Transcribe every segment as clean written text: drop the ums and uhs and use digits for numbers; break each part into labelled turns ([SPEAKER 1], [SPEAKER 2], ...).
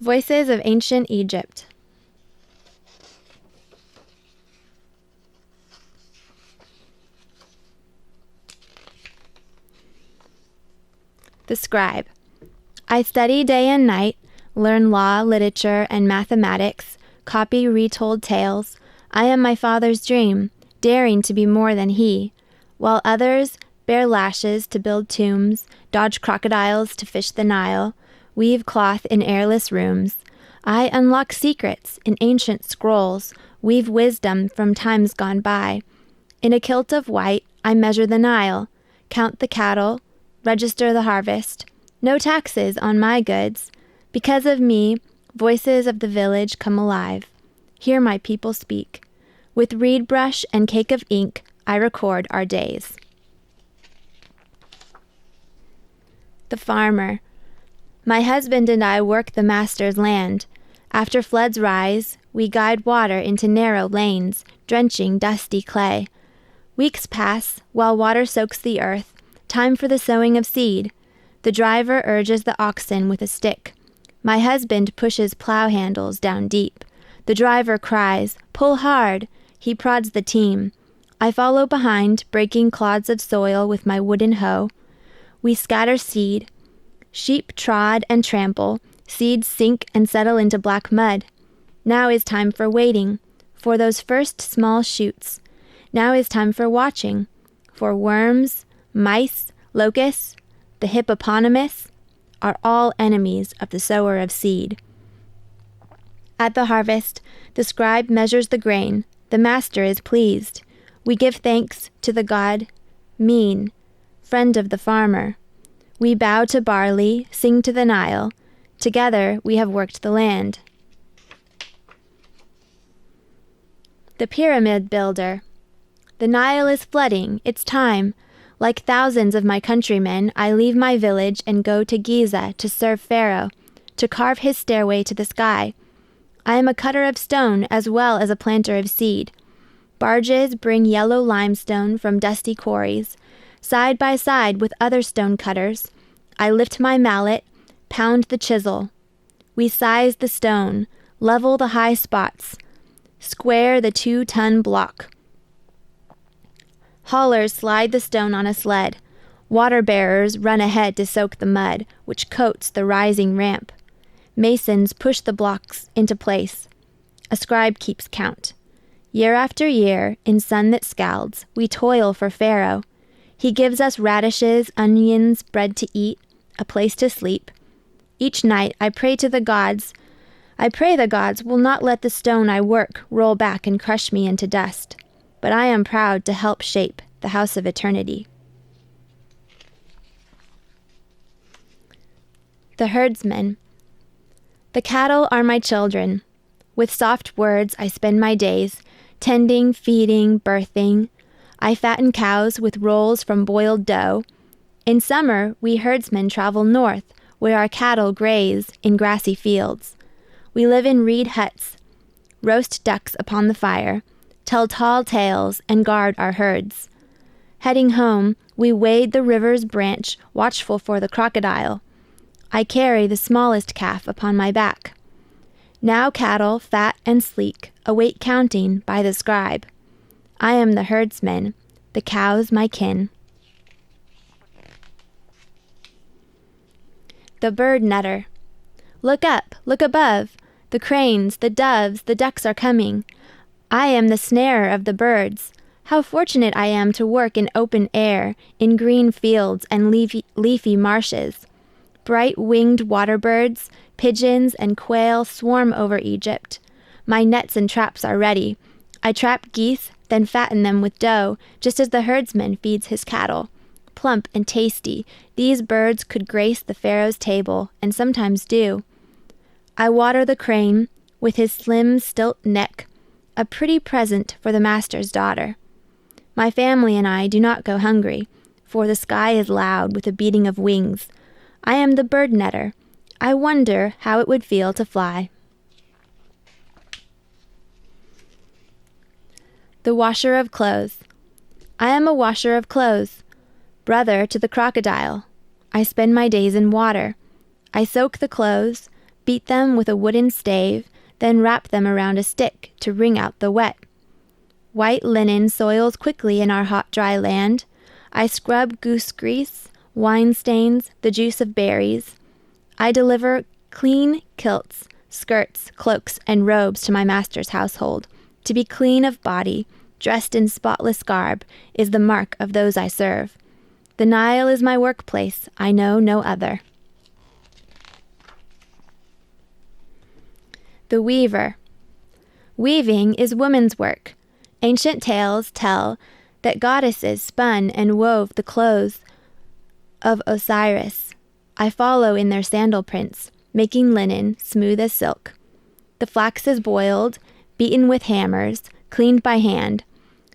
[SPEAKER 1] Voices of Ancient Egypt. The Scribe. I study day and night, learn law, literature, and mathematics, copy retold tales. I am my father's dream, daring to be more than he, while others bear lashes to build tombs, dodge crocodiles to fish the Nile, weave cloth in airless rooms. I unlock secrets in ancient scrolls, weave wisdom from times gone by. In a kilt of white, I measure the Nile, count the cattle, register the harvest. No taxes on my goods. Because of me, voices of the village come alive. Hear my people speak. With reed brush and cake of ink, I record our days. The Farmer. My husband and I work the master's land. After floods rise, we guide water into narrow lanes, drenching dusty clay. Weeks pass while water soaks the earth. Time for the sowing of seed. The driver urges the oxen with a stick. My husband pushes plow handles down deep. The driver cries, "Pull hard!" He prods the team. I follow behind, breaking clods of soil with my wooden hoe. We scatter seed. Sheep trod and trample. Seeds sink and settle into black mud. Now is time for waiting, for those first small shoots. Now is time for watching, for worms, mice, locusts, the hippopotamus are all enemies of the sower of seed. At the harvest, the scribe measures the grain. The master is pleased. We give thanks to the god Mean, friend of the farmer. We bow to barley, sing to the Nile. Together we have worked the land. The Pyramid Builder. The Nile is flooding. It's time. Like thousands of my countrymen, I leave my village and go to Giza to serve Pharaoh, to carve his stairway to the sky. I am a cutter of stone as well as a planter of seed. Barges bring yellow limestone from dusty quarries. Side by side with other stone cutters, I lift my mallet, pound the chisel. We size the stone, level the high spots, square the 2-ton block. Haulers slide the stone on a sled. Water bearers run ahead to soak the mud, which coats the rising ramp. Masons push the blocks into place. A scribe keeps count. Year after year, in sun that scalds, we toil for Pharaoh. He gives us radishes, onions, bread to eat, a place to sleep. Each night I pray to the gods. I pray the gods will not let the stone I work roll back and crush me into dust. But I am proud to help shape the house of eternity. The Herdsman. The cattle are my children. With soft words I spend my days, tending, feeding, birthing. I fatten cows with rolls from boiled dough. In summer, we herdsmen travel north, where our cattle graze in grassy fields. We live in reed huts, roast ducks upon the fire, tell tall tales, and guard our herds. Heading home, we wade the river's branch, watchful for the crocodile. I carry the smallest calf upon my back. Now cattle, fat and sleek, await counting by the scribe. I am the herdsman, the cows my kin. The Bird Nutter. Look up, look above. The cranes, the doves, the ducks are coming. I am the snarer of the birds. How fortunate I am to work in open air, in green fields and leafy marshes. Bright-winged waterbirds, pigeons, and quail swarm over Egypt. My nets and traps are ready. I trap geese, then fatten them with dough, just as the herdsman feeds his cattle. Plump and tasty, these birds could grace the Pharaoh's table, and sometimes do. I water the crane with his slim stilt neck, a pretty present for the master's daughter. My family and I do not go hungry, for the sky is loud with the beating of wings. I am the bird nutter. I wonder how it would feel to fly. The Washer of Clothes. I am a washer of clothes, brother to the crocodile. I spend my days in water. I soak the clothes, beat them with a wooden stave, then wrap them around a stick to wring out the wet. White linen soils quickly in our hot, dry land. I scrub goose grease, wine stains, the juice of berries. I deliver clean kilts, skirts, cloaks, and robes to my master's household. To be clean of body, dressed in spotless garb, is the mark of those I serve. The Nile is my workplace, I know no other. The weaver. Weaving is woman's work. Ancient tales tell that goddesses spun and wove the clothes of Osiris. I follow in their sandal prints, making linen smooth as silk. The flax is boiled, beaten with hammers, cleaned by hand.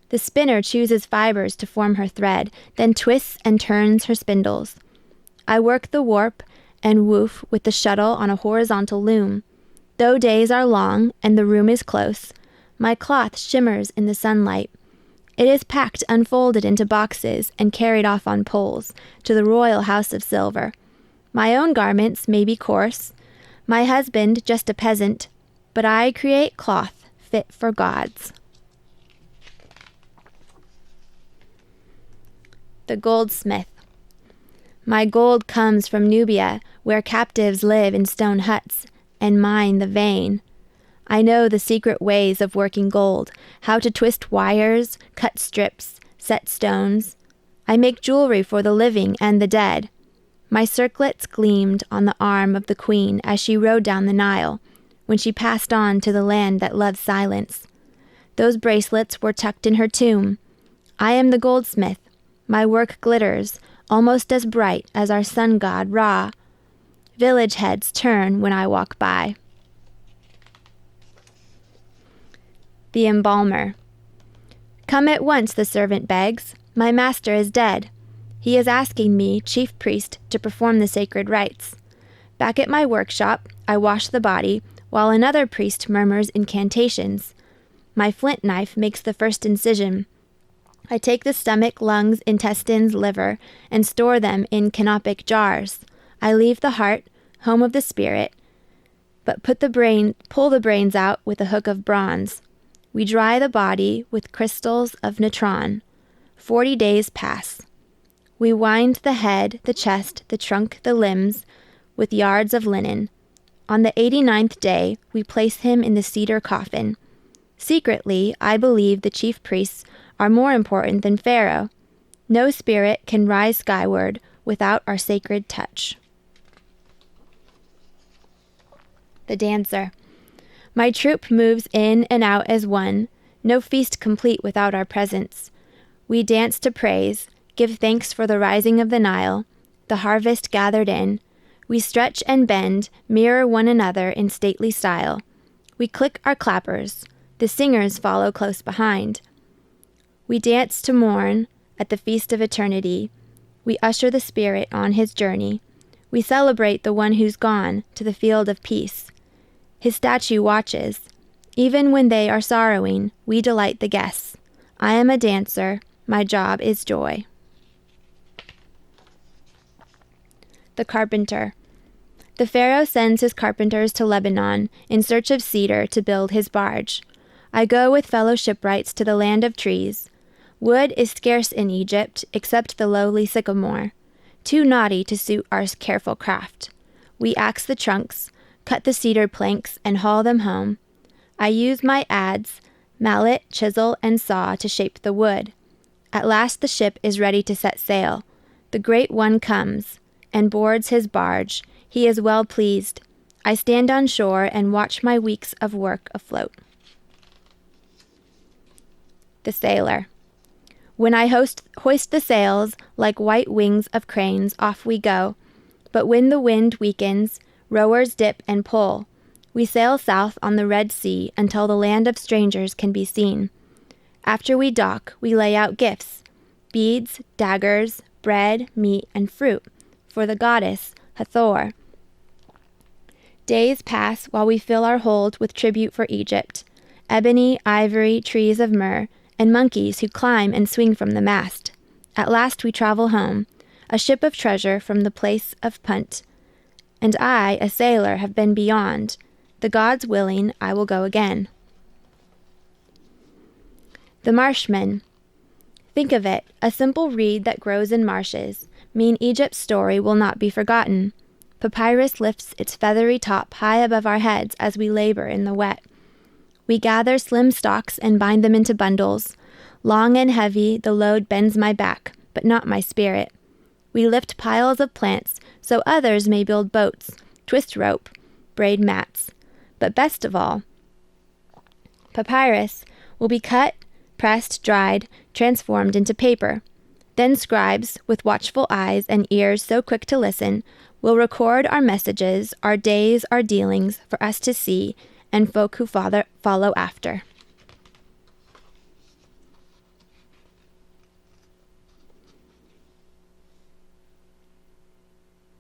[SPEAKER 1] The spinner chooses fibers to form her thread, then twists and turns her spindles. I work the warp and woof with the shuttle on a horizontal loom. Though days are long and the room is close, my cloth shimmers in the sunlight. It is packed unfolded into boxes and carried off on poles to the royal house of silver. My own garments may be coarse, my husband just a peasant, but I create cloth fit for gods. The goldsmith. My gold comes from Nubia, where captives live in stone huts, and mine the vein. I know the secret ways of working gold, how to twist wires, cut strips, set stones. I make jewelry for the living and the dead. My circlets gleamed on the arm of the queen as she rode down the Nile, when she passed on to the land that loves silence. Those bracelets were tucked in her tomb. I am the goldsmith. My work glitters, almost as bright as our sun god Ra. Village heads turn when I walk by. The embalmer. Come at once, the servant begs. My master is dead. He is asking me, chief priest, to perform the sacred rites. Back at my workshop, I wash the body, while another priest murmurs incantations. My flint knife makes the first incision. I take the stomach, lungs, intestines, liver, and store them in canopic jars. I leave the heart, home of the spirit, but pull the brains out with a hook of bronze. We dry the body with crystals of natron. 40 days pass. We wind the head, the chest, the trunk, the limbs with yards of linen. On the 89th day, we place him in the cedar coffin. Secretly, I believe the chief priests are more important than Pharaoh. No spirit can rise skyward without our sacred touch. The dancer. My troop moves in and out as one, no feast complete without our presence. We dance to praise, give thanks for the rising of the Nile, the harvest gathered in. We stretch and bend, mirror one another in stately style. We click our clappers. The singers follow close behind. We dance to mourn at the feast of eternity. We usher the spirit on his journey. We celebrate the one who's gone to the field of peace. His statue watches. Even when they are sorrowing, we delight the guests. I am a dancer. My job is joy. The carpenter. The Pharaoh sends his carpenters to Lebanon in search of cedar to build his barge. I go with fellow shipwrights to the land of trees. Wood is scarce in Egypt, except the lowly sycamore, too knotty to suit our careful craft. We axe the trunks, cut the cedar planks, and haul them home. I use my adze, mallet, chisel, and saw to shape the wood. At last the ship is ready to set sail. The great one comes and boards his barge. He is well pleased. I stand on shore and watch my weeks of work afloat. The sailor. When I hoist the sails, like white wings of cranes, off we go. But when the wind weakens, rowers dip and pull. We sail south on the Red Sea until the land of strangers can be seen. After we dock, we lay out gifts, beads, daggers, bread, meat, and fruit, for the goddess Hathor. Days pass while we fill our hold with tribute for Egypt, ebony, ivory, trees of myrrh, and monkeys who climb and swing from the mast. At last we travel home, a ship of treasure from the place of Punt, and I, a sailor, have been beyond. The gods willing, I will go again. The Marshman. Think of it, a simple reed that grows in marshes, mean Egypt's story will not be forgotten. Papyrus lifts its feathery top high above our heads as we labor in the wet. We gather slim stalks and bind them into bundles. Long and heavy, the load bends my back, but not my spirit. We lift piles of plants so others may build boats, twist rope, braid mats. But best of all, papyrus will be cut, pressed, dried, transformed into paper. Then scribes, with watchful eyes and ears so quick to listen, will record our messages, our days, our dealings, for us to see, and folk who follow after.